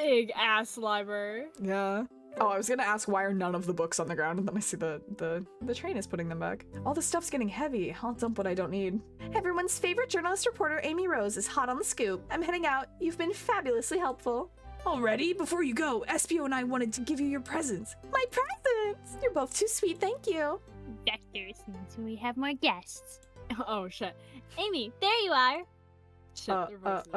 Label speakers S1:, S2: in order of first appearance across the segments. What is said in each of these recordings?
S1: big ass library.
S2: Yeah. Oh, I was gonna ask why are none of the books on the ground, and then I see the train is putting them back. All this stuff's getting heavy. I'll dump what I don't need. Everyone's favorite journalist reporter, Amy Rose, is hot on the scoop. I'm heading out. You've been fabulously helpful. Already? Before you go, Espio and I wanted to give you your presents. My presents? You're both too sweet, thank you.
S3: Vector, since we have more guests.
S1: Oh shit.
S3: Amy, there you are.
S1: Shit, their voices.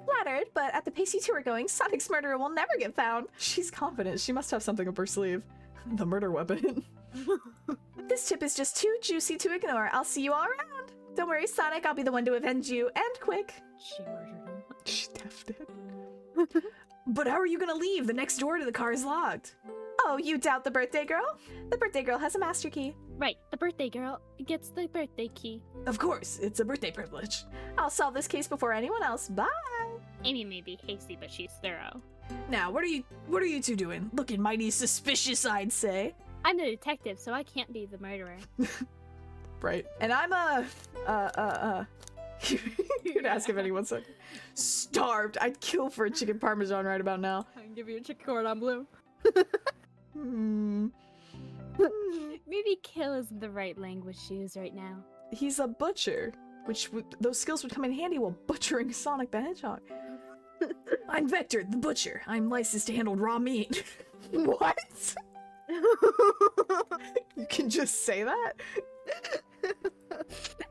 S2: Flattered, but at the pace you two are going, Sonic's murderer will never get found. She's confident. She must have something up her sleeve. The murder weapon. This tip is just too juicy to ignore. I'll see you all around. Don't worry, Sonic. I'll be the one to avenge you, and quick.
S1: She murdered him.
S2: She def did. But how are you gonna leave? The next door to the car is locked. Oh, you doubt the birthday girl? The birthday girl has a master key.
S3: Right, the birthday girl gets the birthday key.
S2: Of course, it's a birthday privilege. I'll solve this case before anyone else. Bye.
S3: Amy may be hasty, but she's thorough.
S2: Now, what are you two doing? Looking mighty suspicious, I'd say.
S3: I'm the detective, so I can't be the murderer.
S2: Right. And I'm you could ask if anyone's starved. I'd kill for a chicken parmesan right about now.
S1: I can give you a chicken cordon bleu.
S3: Maybe kill isn't the right language to use right now.
S2: He's a butcher, which those skills would come in handy while butchering Sonic the Hedgehog. I'm Vector, the butcher. I'm licensed to handle raw meat. What? You can just say that?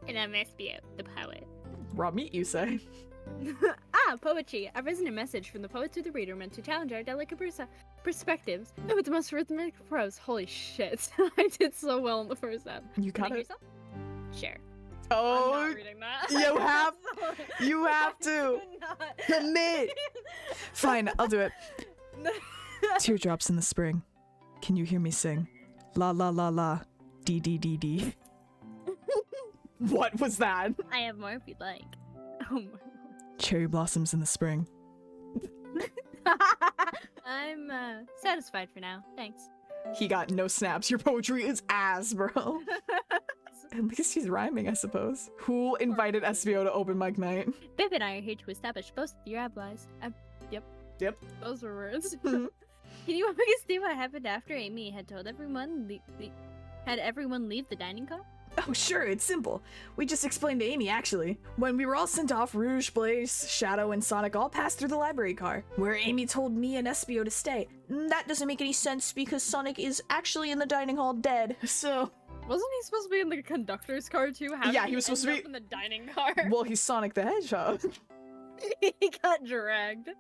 S3: And I'm Espio, the poet.
S2: Raw meat, you say?
S3: Poetry. I've risen a message from the poet to the reader meant to challenge our delicate perspectives. Oh, it's the most rhythmic prose. Holy shit. I did so well in the first half.
S2: You got it?
S3: Sure.
S2: Oh,
S1: I'm not reading that.
S2: you have to. Commit. Fine, I'll do it. Teardrops in the spring. Can you hear me sing? La la la la. Dee dee dee dee. What was that?
S3: I have more if you'd like. Oh my.
S2: Cherry blossoms in the spring.
S3: I'm satisfied for now. Thanks.
S2: He got no snaps. Your poetry is ass, bro. At least he's rhyming, I suppose. Who invited Espio to open mic night?
S3: Bib and I are here to establish both of your alibis.
S2: Yep.
S1: Those were words.
S3: Can you walk us through what happened after Amy had told everyone had everyone leave the dining car?
S2: Oh, sure, it's simple. We just explained to Amy, actually. When we were all sent off, Rouge, Blaze, Shadow, and Sonic all passed through the library car, where Amy told me and Espio to stay. That doesn't make any sense because Sonic is actually in the dining hall dead, so...
S1: Wasn't he supposed to be in the conductor's car too? How
S2: Yeah,
S1: did
S2: he was supposed to be
S1: in the dining car.
S2: Well, he's Sonic the Hedgehog.
S1: He got dragged.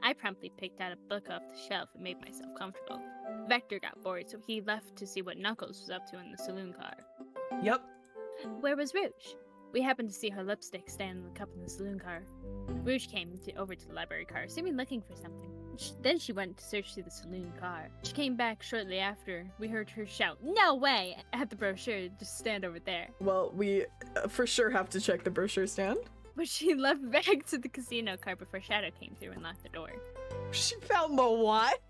S3: I promptly picked out a book off the shelf and made myself comfortable. Vector got bored, so he left to see what Knuckles was up to in the saloon car.
S2: Yep.
S3: Where was Rouge? We happened to see her lipstick stand in the cup in the saloon car. Rouge came over to the library car, seeming looking for something. Then she went to search through the saloon car. She came back shortly after. We heard her shout, "No way!" at the brochure, just stand over there.
S2: Well, we for sure have to check the brochure stand.
S3: But she left back to the casino car before Shadow came through and locked the door.
S2: She found the what?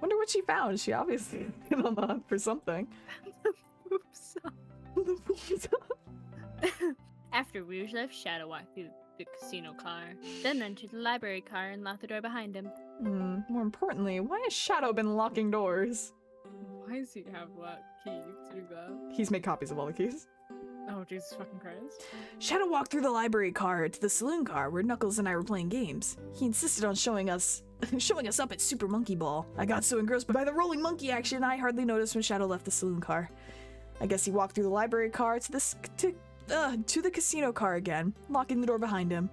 S2: Wonder what she found. She obviously been on the hunt for something.
S3: Oops.
S2: The boobs up.
S3: After Rouge left, Shadow walked through the casino car, then entered the library car and locked the door behind him.
S2: More importantly, why has Shadow been locking doors?
S1: Why does he have that key to do that?
S2: He's made copies of all the keys.
S1: Oh, Jesus fucking Christ.
S2: Shadow walked through the library car to the saloon car where Knuckles and I were playing games. He insisted on showing us up at Super Monkey Ball. I got so engrossed by the rolling monkey action I hardly noticed when Shadow left the saloon car. I guess he walked through the library car to the casino car again, locking the door behind him.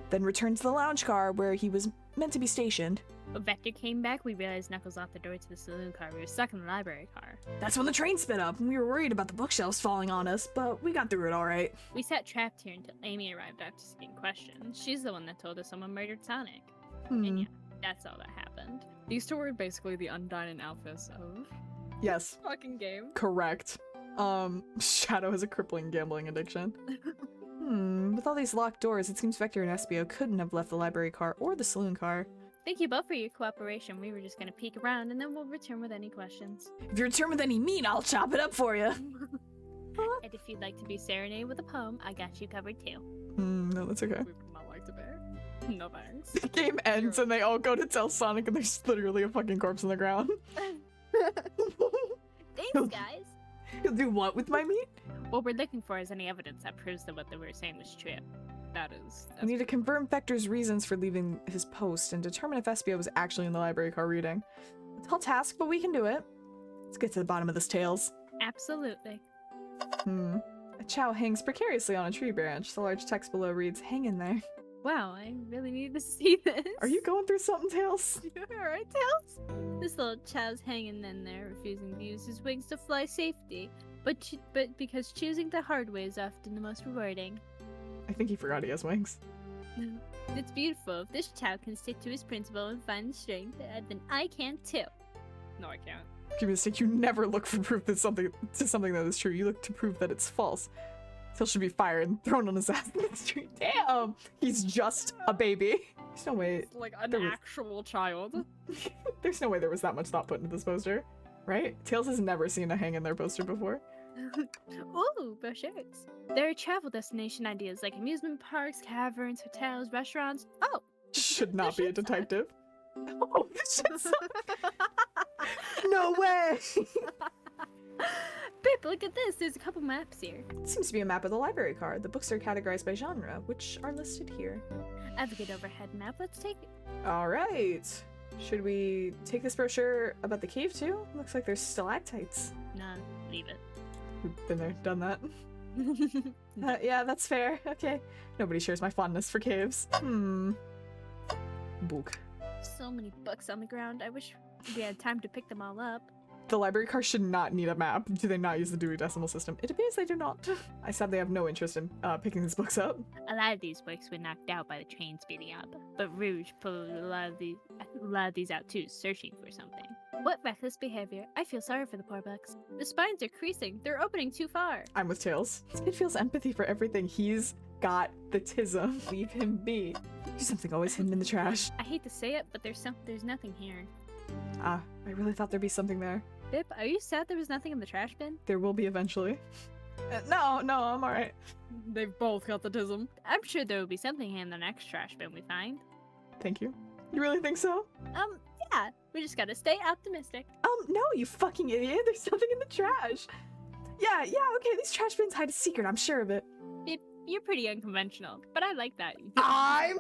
S2: Then returned to the lounge car where he was meant to be stationed.
S3: When Vector came back, we realized Knuckles locked the door to the saloon car. We were stuck in the library car.
S2: That's when the train sped up, and we were worried about the bookshelves falling on us, but we got through it all right.
S3: We sat trapped here until Amy arrived after asking questions. She's the one that told us someone murdered Sonic. And yeah, that's all that happened.
S1: These two were basically the Undyne and Alphys of
S2: Yes.
S1: fucking game.
S2: Correct. Shadow has a crippling gambling addiction. With all these locked doors, it seems Vector and Espio couldn't have left the library car or the saloon car.
S3: Thank you both for your cooperation. We were just gonna peek around and then we'll return with any questions.
S2: If you return with any meat, I'll chop it up for you.
S3: And if you'd like to be serenaded with a poem, I got you covered too.
S2: No, that's okay.
S1: We would not like like to bear. No thanks.
S2: The game ends and they all go to tell Sonic and there's literally a fucking corpse on the ground.
S3: Thanks, guys.
S2: You'll do what with my meat?
S3: What we're looking for is any evidence that proves that what they were saying was true.
S1: That's
S2: We need to confirm Vector's reasons for leaving his post and determine if Espio was actually in the library car reading. A tall task, but we can do it. Let's get to the bottom of this, Tails.
S3: Absolutely.
S2: A chow hangs precariously on a tree branch. The large text below reads, "Hang in there."
S3: Wow, I really need to see this.
S2: Are you going through something, Tails?
S3: You alright, Tails? This little chow's hanging in there, refusing to use his wings to fly safety. But because choosing the hard way is often the most rewarding.
S2: I think he forgot he has wings.
S3: It's beautiful. If this chow can stick to his principle and find strength, then I can too.
S1: No, I can't.
S2: Give me a mistake. You never look for proof that something that is true. You look to prove that it's false. Tails should be fired and thrown on his ass in the street. Damn! He's just a baby. There's no way.
S1: It's like an
S2: there was-
S1: actual child.
S2: There's no way there was that much thought put into this poster, right? Tails has never seen a hang in there poster before.
S3: Ooh, brochures. There are travel destination ideas like amusement parks, caverns, hotels, restaurants. Oh!
S2: Should not be a
S3: shit's on.
S2: detective. Oh, this shit's on. No way!
S3: Pip, look at this. There's a couple maps here.
S2: Seems to be a map of the library card. The books are categorized by genre, which are listed here.
S3: Advocate overhead map. Let's take it.
S2: All right. Should we take this brochure about the cave too? Looks like there's stalactites.
S3: No, leave it.
S2: We've been there, done that. Yeah, that's fair. Okay. Nobody shares my fondness for caves. Book.
S3: So many books on the ground. I wish we had time to pick them all up.
S2: The library car should not need a map. Do they not use the Dewey Decimal System? It appears they do not. I sadly have no interest in picking these books up.
S3: A lot of these books were knocked out by the train speeding up, but Rouge pulled a lot of these out too, searching for something. What reckless behavior. I feel sorry for the poor books. The spines are creasing. They're opening too far.
S2: I'm with Tails. This kid feels empathy for everything. He's got the tism. Leave him be. There's something always hidden in the trash.
S3: I hate to say it, but there's nothing here.
S2: Ah, I really thought there'd be something there.
S3: Bip, are you sad there was nothing in the trash bin?
S2: There will be eventually. No, I'm alright.
S1: They've both got the tism.
S3: I'm sure there will be something in the next trash bin we find.
S2: Thank you. You really think so?
S3: Yeah, we just gotta stay optimistic.
S2: No, you fucking idiot. There's something in the trash. Yeah, okay, these trash bins hide a secret, I'm sure of it.
S3: Bip, you're pretty unconventional, but I like that.
S2: I'm...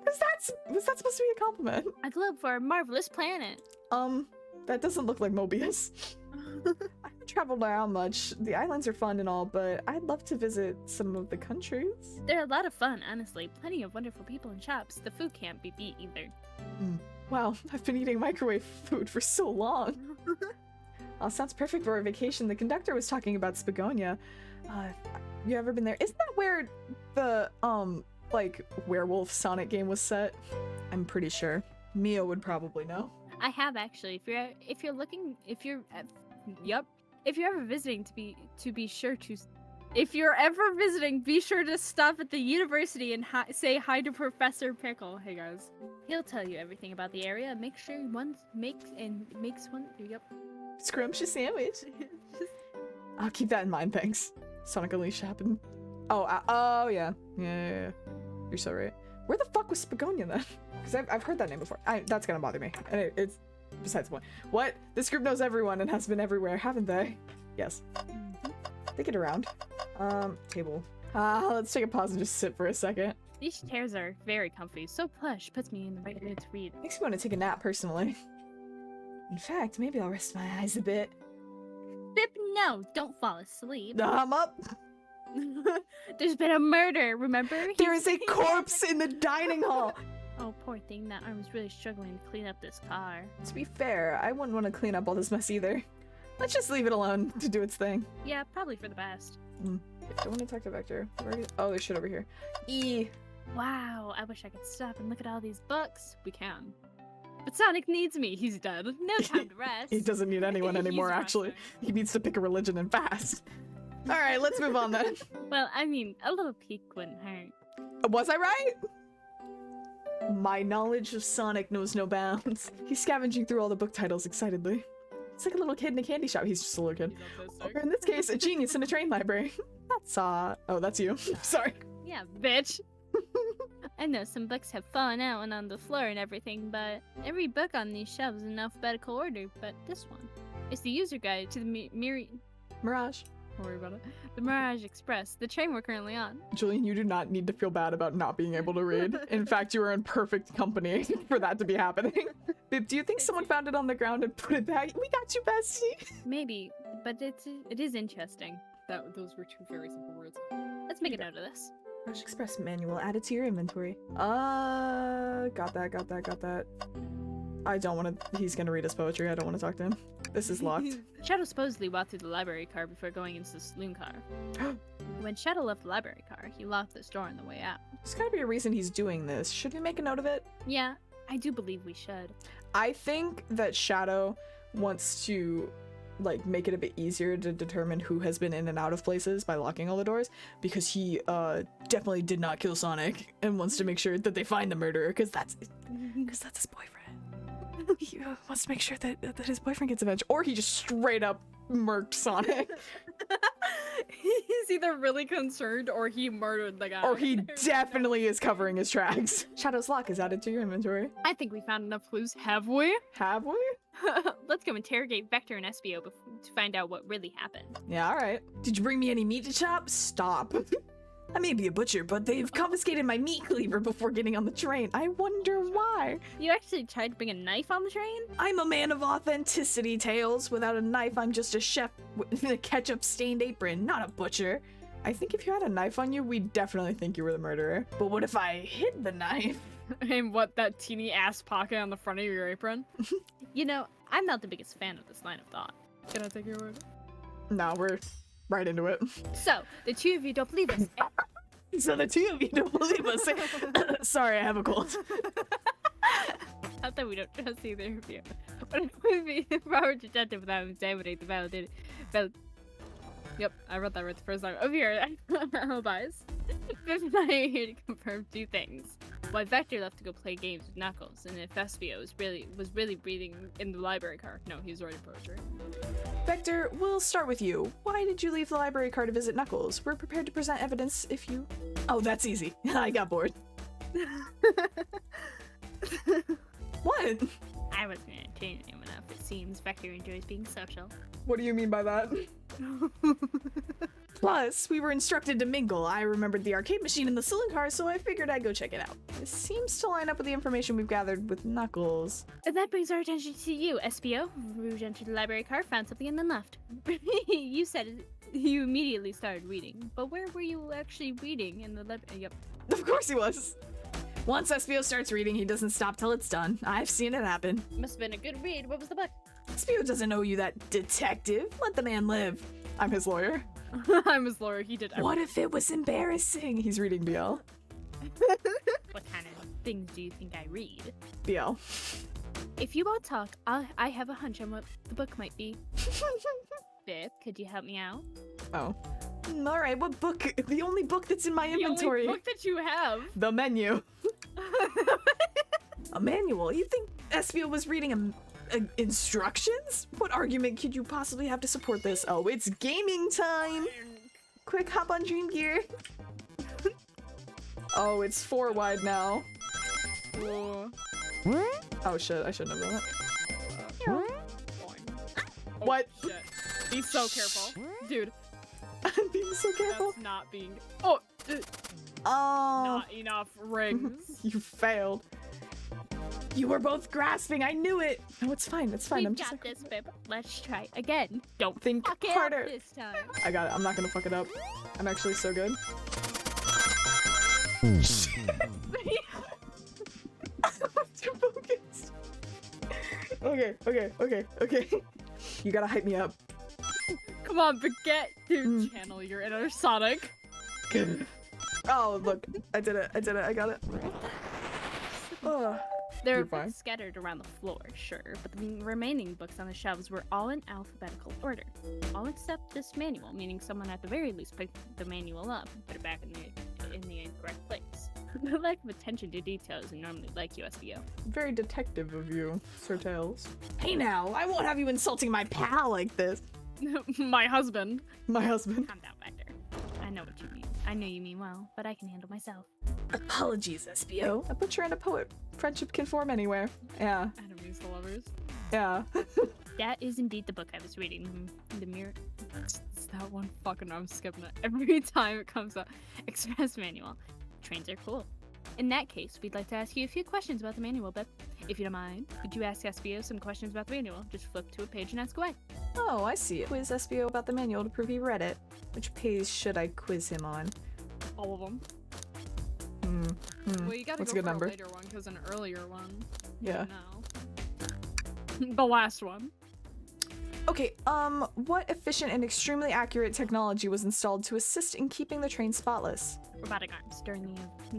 S2: Was that supposed to be a compliment?
S3: A globe for a marvelous planet.
S2: That doesn't look like Mobius. I haven't traveled around much. The islands are fun and all, but I'd love to visit some of the countries.
S3: They're a lot of fun, honestly. Plenty of wonderful people and shops. The food can't be beat either.
S2: Wow, I've been eating microwave food for so long. Sounds perfect for a vacation. The conductor was talking about Spagonia. You ever been there? Isn't that where the, like, werewolf Sonic game was set? I'm pretty sure. Mia would probably know.
S3: I have actually. If you're ever visiting, be sure to stop at the university and say hi to Professor Pickle. Hey guys. He'll tell you everything about the area. Make sure makes one. Yep.
S2: Scrumptious sandwich. I'll keep that in mind, thanks. Sonic Unleashed happened. Oh yeah. Yeah. You're so right. Where the fuck was Spagonia then? Because I've heard that name before. That's gonna bother me. And it's besides the point. What? This group knows everyone and has been everywhere, haven't they? Yes. They get around. Table. Let's take a pause and just sit for a second.
S3: These chairs are very comfy. So plush. Puts me in the right mood to read.
S2: Makes me want to take a nap, personally. In fact, maybe I'll rest my eyes a bit.
S3: Bip, no! Don't fall asleep.
S2: I'm up!
S3: There's been a murder, remember?
S2: There is a corpse in the dining hall!
S3: Oh, poor thing. That arm was really struggling to clean up this car.
S2: To be fair, I wouldn't want to clean up all this mess either. Let's just leave it alone to do its thing.
S3: Yeah, probably for the best.
S2: I want to talk to Vector. Oh, there's shit over here.
S3: Wow, I wish I could stop and look at all these books. We can. But Sonic needs me. He's dead. No time to rest.
S2: He doesn't need anyone anymore,
S1: He's
S2: actually.
S1: resting.
S2: He needs to pick a religion and fast. Alright, let's move on then.
S3: Well, I mean, a little peek wouldn't hurt.
S2: Was I right? My knowledge of Sonic knows no bounds. He's scavenging through all the book titles excitedly. It's like a little kid in a candy shop. He's just a little kid.
S1: He's autistic.
S2: Or in this case, a genius in a train library. That's, oh, that's you. Sorry.
S3: Yeah, bitch. I know some books have fallen out and on the floor and everything, but every book on these shelves is in alphabetical order, but this one. It's the user guide to the
S2: Mirage.
S1: Don't worry about it.
S3: the Mirage Express, the train we're currently on.
S2: Julian, you do not need to feel bad about not being able to read. In fact, you are in perfect company for that to be happening. Bib, do you think someone found it on the ground and put it back? We got you, bestie.
S3: Maybe, but it is interesting.
S1: Those were two very simple words.
S3: Let's make a note of this.
S2: Mirage Express manual added to your inventory. Got that. I don't want to. He's gonna read his poetry. I don't want to talk to him. This is locked.
S3: Shadow supposedly walked through the library car before going into the saloon car. When Shadow left the library car, he locked this door on the way out.
S2: There's gotta be a reason he's doing this. Should we make a note of it?
S3: Yeah, I do believe we should.
S2: I think that Shadow wants to like make it a bit easier to determine who has been in and out of places by locking all the doors, because he definitely did not kill Sonic and wants to make sure that they find the murderer, because that's his boyfriend. He wants to make sure that his boyfriend gets avenged, or he just straight up murked Sonic.
S1: He's either really concerned or he murdered the guy.
S2: Or he definitely is covering his tracks. Shadow's lock is added to your inventory.
S1: I think we found enough clues, have we?
S2: Have we?
S3: Let's go interrogate Vector and Espio to find out what really happened.
S2: Yeah, alright. Did you bring me any meat to chop? Stop. I may be a butcher, but they've confiscated my meat cleaver before getting on the train. I wonder why.
S3: You actually tried to bring a knife on the train?
S2: I'm a man of authenticity, Tails. Without a knife, I'm just a chef with a ketchup-stained apron, not a butcher. I think if you had a knife on you, we'd definitely think you were the murderer. But what if I hid the knife?
S1: And what, that teeny ass pocket on the front of your apron?
S3: You know, I'm not the biggest fan of this line of thought.
S1: Can I take your word?
S2: No, we're right into it.
S3: So, the two of you don't believe us.
S2: So the two of you don't believe us. Sorry, I have a cold.
S3: Not that we don't trust either of you. But if we be the proper detective without examining the validated...
S1: Yep, I read that right the first time. Over here, alibis.
S3: Biff and I are here to confirm two things. Why Vector left to go play games with Knuckles, and if Espio was really reading in the library car.
S1: No, he's writing poetry.
S2: Vector, we'll start with you. Why did you leave the library car to visit Knuckles? We're prepared to present evidence if you... Oh, that's easy. I got bored. What?
S3: I wasn't entertaining him enough. It seems Vector enjoys being social.
S2: What do you mean by that? Plus, we were instructed to mingle. I remembered the arcade machine in the saloon car, so I figured I'd go check it out. This seems to line up with the information we've gathered with Knuckles.
S3: And that brings our attention to you, Espio. Rouge entered the library car, found something, and then left. You said you immediately started reading, but where were you actually reading in the library? Yep.
S2: Of course he was. Once Espio starts reading, he doesn't stop till it's done. I've seen it happen.
S3: Must have been a good read. What was the book?
S2: Espio doesn't owe you that, detective. Let the man live. I'm his lawyer.
S1: I'm his lawyer. He did everything.
S2: What if it was embarrassing? He's reading BL.
S3: What kind of things do you think I read?
S2: BL.
S3: If you won't talk, I have a hunch on what the book might be. Biff, could you help me out?
S2: Oh. All right, what book? The only book that's in my inventory.
S1: The only book that you have.
S2: The menu. A manual? You think Espio was reading instructions? What argument could you possibly have to support this? Oh, it's gaming time! Quick, hop on Dream Gear. Oh, it's 4 wide now.
S1: Whoa.
S2: Oh shit, I shouldn't have done that.
S1: Oh,
S2: What?
S1: Shit. Be so careful. Dude,
S2: I'm being so careful.
S1: that's not being... Oh!
S2: Oh,
S1: Not enough rings.
S2: you failed. You were both grasping, I knew it! No, it's fine, it's fine.
S3: We've
S2: I'm just
S3: got this, Biff. Let's try again. Don't
S2: think
S3: fuck it
S2: harder.
S3: up this time.
S2: I got it, I'm not gonna fuck it up. I'm actually so good. Too focused. Okay. You gotta hype me up.
S1: Come on, Baguette. Dude, channel your inner Sonic.
S2: Oh, look. I did it. I got it. Oh.
S3: There are
S2: You're fine.
S3: books scattered around the floor, sure, but the remaining books on the shelves were all in alphabetical order. All except this manual, meaning someone at the very least picked the manual up and put it back in the incorrect place. The lack of attention to detail isn't normally like USBO.
S2: Very detective of you, Sir Tails. Hey now, I won't have you insulting my pal like this.
S1: My husband.
S2: My husband.
S3: Calm down, Vector. I know what you mean. I know you mean well, but I can handle myself.
S2: Apologies, Espio. A butcher and a poet. Friendship can form anywhere. Yeah.
S1: Enemies to lovers.
S2: Yeah.
S3: That is indeed the book I was reading. The mirror.
S1: It's that one fucking, I'm skipping it every time it comes up.
S3: Express manual. Trains are cool. In that case, we'd like to ask you a few questions about the manual, but if you don't mind, could you ask Espio some questions about the manual? Just flip to a page and ask away.
S2: Oh, I see. Quiz Espio about the manual to prove he read it. Which page should I quiz him on?
S1: All of them. Well, you gotta
S2: What's a
S1: go
S2: good
S1: for
S2: number?
S1: a later one, because an earlier one.
S2: Yeah.
S1: No. The last one.
S2: Okay, what efficient and extremely accurate technology was installed to assist in keeping the train spotless?
S3: Robotic arms.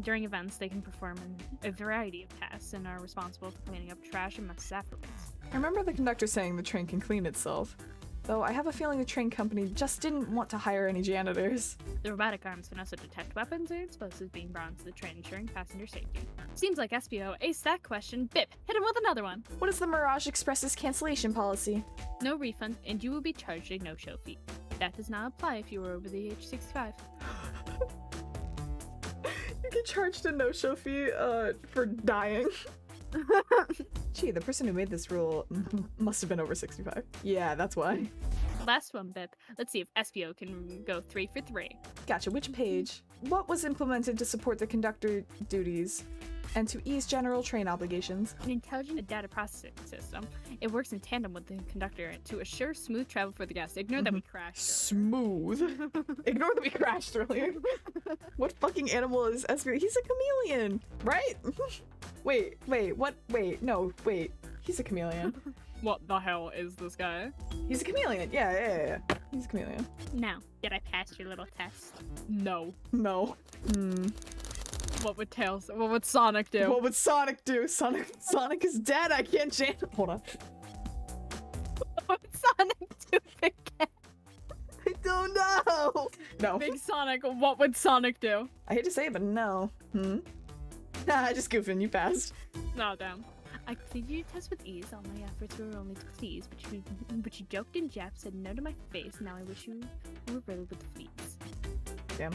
S3: During events, they can perform a variety of tasks and are responsible for cleaning up trash and messes afterwards.
S2: I remember the conductor saying the train can clean itself. Though I have a feeling the train company just didn't want to hire any janitors.
S3: The robotic arms can also detect weapons and explosives being brought into the train, ensuring passenger safety. Seems like Espio aced that question. Bip, hit him with another one.
S2: What is the Mirage Express's cancellation policy?
S3: No refund, and you will be charged a no-show fee. That does not apply if you are over the age 65.
S2: You get charged a no-show fee, for dying. Gee, the person who made this rule must have been over 65. Yeah, that's why.
S3: Last one, Bip. Let's see if Espio can go 3 for 3.
S2: Gotcha, which page? What was implemented to support the conductor duties and to ease general train obligations?
S3: An intelligent data processing system. It works in tandem with the conductor to assure smooth travel for the guests. Ignore that we crashed.
S2: Smooth. Ignore that we crashed earlier. What fucking animal is Espio? He's a chameleon, right? Wait, what? No, he's a chameleon.
S1: What the hell is this guy?
S2: He's a chameleon. Yeah. He's a chameleon.
S3: Now, did I pass your little test?
S1: No.
S2: No.
S1: What would Sonic do?
S2: What would Sonic do? Sonic is dead. I can't change. Hold on.
S3: What would Sonic do again?
S2: I don't know. No.
S1: Big Sonic, what would Sonic do?
S2: I hate to say it, but no. Nah, just goofing. You passed.
S1: No, damn.
S3: I completed your test with ease. All my efforts were only to please, but you joked in Jap, said no to my face. Now I wish you were riddled with fleas.
S2: Damn.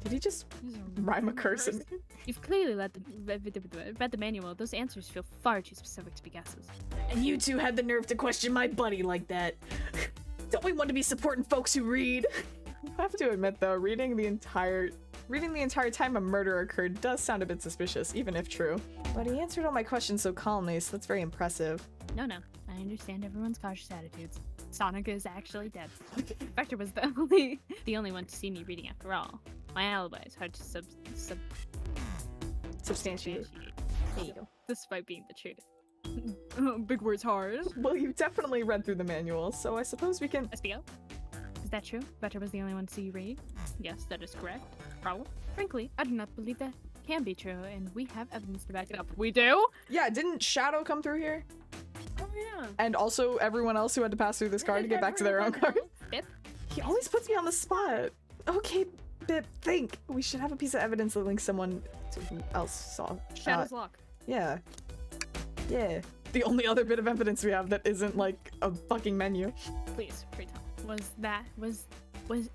S2: Did he just
S1: He's
S2: rhyme a curse? And...
S3: You've clearly read the manual. Those answers feel far too specific to be guesses.
S2: And you two had the nerve to question my buddy like that. Don't we want to be supporting folks who read? I have to admit though, reading the entire time a murder occurred does sound a bit suspicious, even if true. But he answered all my questions so calmly, so that's very impressive.
S3: No, I understand everyone's cautious attitudes. Sonic is actually dead. Vector was the only one to see me reading after all. My alibi is hard to
S2: Substantiate. There you go.
S1: Despite being the truth. Big words hard.
S2: Well, you've definitely read through the manual, so I suppose we can...
S3: Espio? Is that true? Vector was the only one to see you read? Yes, that is correct. Problem? Frankly, I do not believe that can be true, and we have evidence to back it up.
S1: We do?
S2: Yeah, didn't Shadow come through here?
S1: Oh yeah.
S2: And also everyone else who had to pass through this car to get back to their own car?
S3: Bip?
S2: He always puts me on the spot. Okay, Bip, think. We should have a piece of evidence that links someone to who else saw.
S1: Shadow's lock.
S2: Yeah. Yeah. The only other bit of evidence we have that isn't like a fucking menu.
S3: Please, pray tell. Was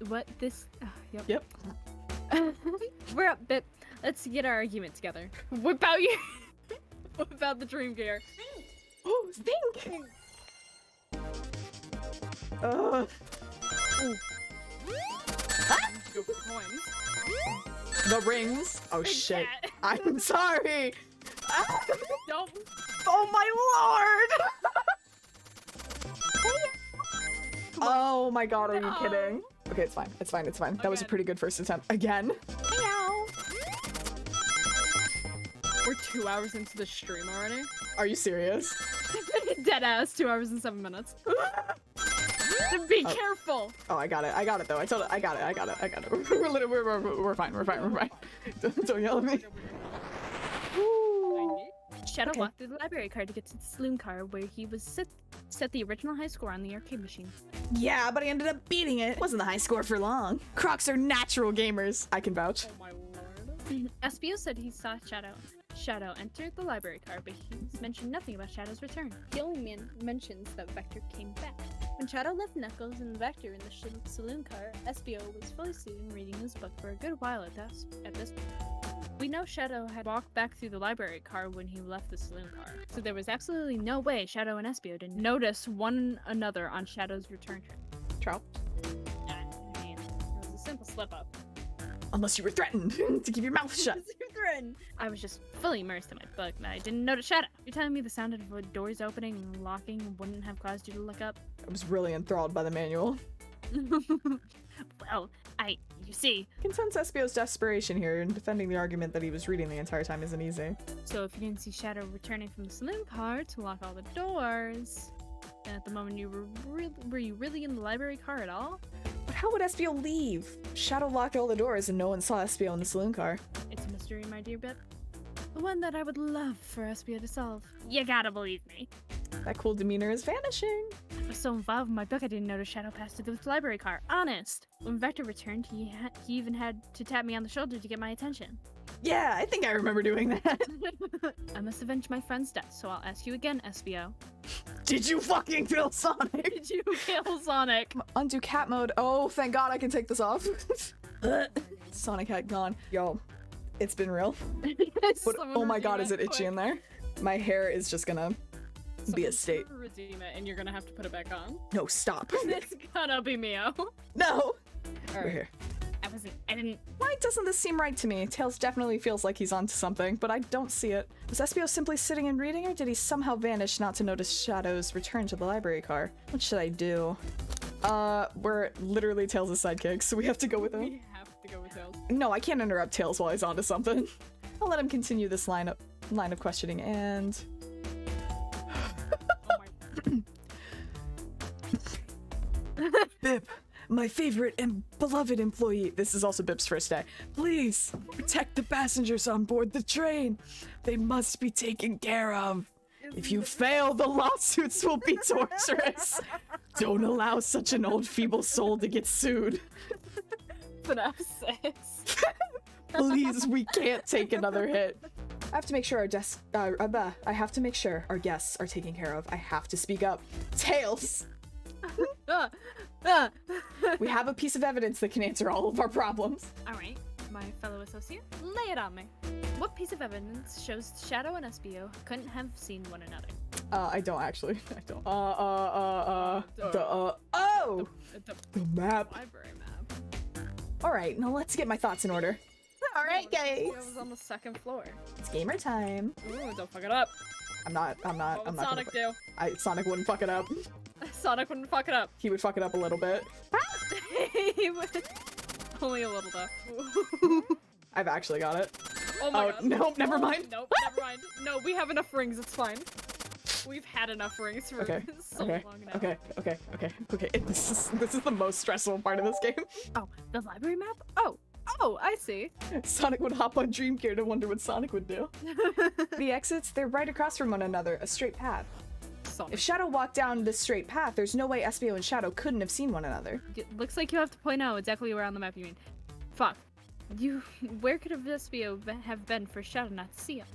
S3: what this?
S2: Yep.
S1: We're up, Bip. Let's get our argument together. Whip out your... Whip out the dream gear.
S2: Oh, think!
S1: Go for the coins.
S2: The rings. Oh shit.
S1: cat.
S2: I'm sorry.
S1: Don't.
S2: Oh my lord! Oh my god, are you kidding? Okay, it's fine. It's fine. That was a
S1: Again.
S2: pretty good first attempt. Again?
S1: We're 2 hours into the stream already.
S2: Are you serious?
S1: Dead ass. 2 hours and 7 minutes. Be careful.
S2: Oh, I got it though. I got it. We're fine. Don't yell at me.
S3: Shadow
S2: Okay.
S3: walked through the library car to get to the saloon car where he was set the original high score on the arcade machine.
S2: Yeah, but I ended up beating it. Wasn't the high score for long. Crocs are natural gamers. I can vouch.
S1: Oh my lord.
S3: Espio said he saw Shadow. Shadow entered the library car, but he's mentioned nothing about Shadow's return. He only mentions that Vector came back. When Shadow left Knuckles and Vector in the saloon car, Espio was fully sitting reading his book for a good while at this point. We know Shadow had walked back through the library car when he left the saloon car, so there was absolutely no way Shadow and Espio didn't notice one another on Shadow's return trip.
S2: Trout.
S3: I mean, it was a simple slip-up.
S2: Unless you were threatened to keep your mouth shut.
S3: I was just fully immersed in my book, and I didn't notice Shadow. You're telling me the sound of doors opening and locking wouldn't have caused you to look up?
S2: I was really enthralled by the manual.
S3: Well, you see.
S2: Can sense Espio's desperation here in defending the argument that he was reading the entire time isn't easy.
S3: So if you didn't see Shadow returning from the saloon car to lock all the doors, then at the moment you were you really in the library car at all?
S2: But how would Espio leave? Shadow locked all the doors and no one saw Espio in the saloon car.
S3: It's a mystery, my dear Bip. The one that I would love for Espio to solve. You gotta believe me.
S2: That cool demeanor is vanishing.
S3: I was so involved in my book I didn't notice Shadow passed through the library car. Honest. When Vector returned, he even had to tap me on the shoulder to get my attention.
S2: Yeah, I think I remember doing that.
S3: I must avenge my friend's death, so I'll ask you again, Espio.
S2: Did you fucking kill Sonic?
S3: Did you kill Sonic?
S2: Undo cat mode. Oh, thank God I can take this off. Sonic hat gone. Yo, it's been real. But, oh my God, is it itchy in there? My hair is just gonna be a state.
S1: Redeem it, and you're gonna have to put it back on.
S2: No, stop.
S1: It's gonna be Mio.
S2: No.
S1: All
S2: We're here.
S3: I didn't.
S2: Why doesn't this seem right to me? Tails definitely feels like he's onto something, but I don't see it. Was Espio simply sitting and reading, or did he somehow vanish not to notice Shadow's return to the library car? What should I do? We're literally Tails' sidekick, so we have to go with him.
S1: We have to go with Tails.
S2: No, I can't interrupt Tails while he's onto something. I'll let him continue this line of questioning, and...
S1: Oh my.
S2: Bip, my favorite and beloved employee. This is also Bip's first day. Please, protect the passengers on board the train. They must be taken care of. If you fail, the lawsuits will be torturous. Don't allow such an old feeble soul to get sued.
S1: Synopsis.
S2: Please, we can't take another hit. I have to make sure I have to make sure our guests are taken care of. I have to speak up. Tails! We have a piece of evidence that can answer all of our problems.
S3: Alright, my fellow associate, lay it on me. What piece of evidence shows Shadow and Espio couldn't have seen one another?
S2: I don't actually. I don't. The map.
S1: Library map.
S2: Alright, now let's get my thoughts in order. Alright, guys.
S1: I was on the second floor.
S2: It's gamer time.
S1: Ooh, don't fuck it up.
S2: I'm not
S1: What would
S2: gonna
S1: Sonic do?
S2: Sonic wouldn't fuck it up.
S1: Sonic wouldn't fuck it up.
S2: He would fuck it up a little bit.
S1: He would. Only a little though.
S2: I've actually got it.
S1: Oh my
S2: Oh,
S1: god.
S2: nope, never mind.
S1: Nope, never mind. No, we have enough rings, it's fine. We've had enough rings for
S2: Okay,
S1: so
S2: okay,
S1: long now.
S2: okay. This is the most stressful part of this game.
S3: Oh, the library map?
S1: Oh, I see.
S2: Sonic would hop on Dream Gear to wonder what Sonic would do. The exits, they're right across from one another, a straight path.
S1: Sonic.
S2: If Shadow walked down this straight path, there's no way Espio and Shadow couldn't have seen one another.
S1: It looks like you have to point out exactly where on the map you mean. Fuck. Where could Espio have been for Shadow not to see him?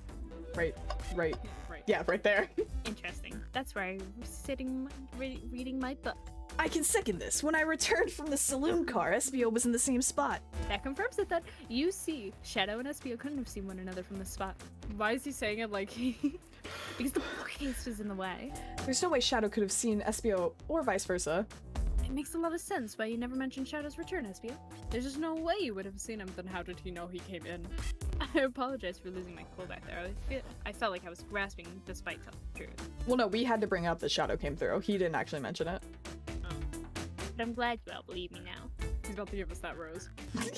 S2: Right.
S1: Right.
S2: Yeah, right there.
S3: Interesting. That's where I was sitting reading my book.
S2: I can second this. When I returned from the saloon car, Espio was in the same spot.
S3: That confirms it then. You see, Shadow and Espio couldn't have seen one another from this spot.
S1: Why is he saying it like he...
S3: Because the bookcase was in the way.
S2: There's no way Shadow could have seen Espio or vice versa.
S3: It makes a lot of sense why you never mentioned Shadow's return, Espio.
S1: There's just no way you would have seen him, then how did he know he came in?
S3: I apologize for losing my cool back there. I felt like I was grasping despite telling the truth.
S2: Well, no, we had to bring up that Shadow came through. He didn't actually mention it.
S3: But I'm glad you all believe me now.
S1: He's about to give us that rose.
S2: He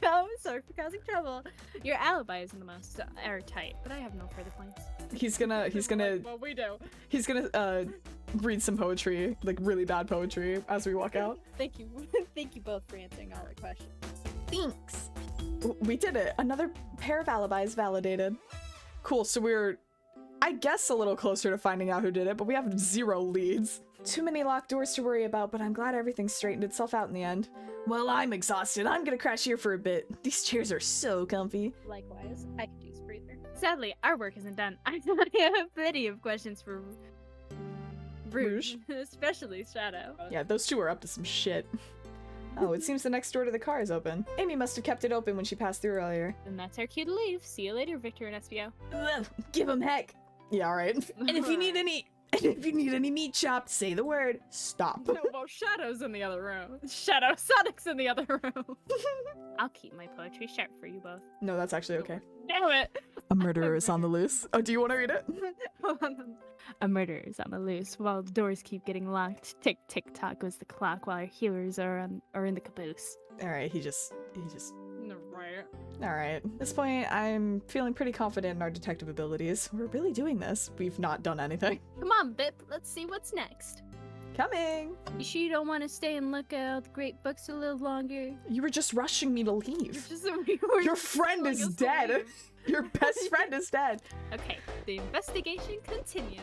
S3: Yo, sorry for causing trouble. Your alibi isn't the most airtight, but I have no further points.
S2: He's gonna
S1: Well, we do.
S2: he's gonna read some poetry, like really bad poetry, as we walk out.
S3: Thank you. Thank you both for answering all the questions.
S2: Thanks. We did it. Another pair of alibis validated. Cool, so we're, I guess, a little closer to finding out who did it, but we have 0 leads. Too many locked doors to worry about, but I'm glad everything straightened itself out in the end. Well, I'm exhausted. I'm gonna crash here for a bit. These chairs are so comfy.
S3: Likewise, I could use a breather.
S1: Sadly, our work isn't done. I have plenty of questions for Rouge, especially Shadow.
S2: Yeah, those two are up to some shit. Oh, it seems the next door to the car is open. Amy must have kept it open when she passed through earlier.
S1: And that's our cue to leave. See you later, Victor and Espio.
S2: Ugh, give him heck. Yeah, alright. And if you need any meat chopped, say the word. Stop.
S1: No, well, Shadow's in the other room. Shadow Sonic's in the other room. I'll keep my poetry sharp for you both.
S2: No, that's actually okay.
S1: Damn it!
S2: A murderer is on the loose. Oh, do you want to read it?
S1: A murderer is on the loose while the doors keep getting locked. Tick tick tock goes the clock while our healers are in the caboose.
S2: Alright, he just.
S1: Right.
S2: Alright. At this point, I'm feeling pretty confident in our detective abilities. We're really doing this. We've not done anything.
S1: Come on, Bip. Let's see what's next.
S2: Coming!
S1: You sure you don't want to stay and look at all the great books a little longer?
S2: You were just rushing me to leave.
S1: We were
S2: Your
S1: just
S2: friend
S1: telling
S2: is
S1: us to
S2: dead.
S1: leave.
S2: Your best friend is dead.
S1: Okay, the investigation continues.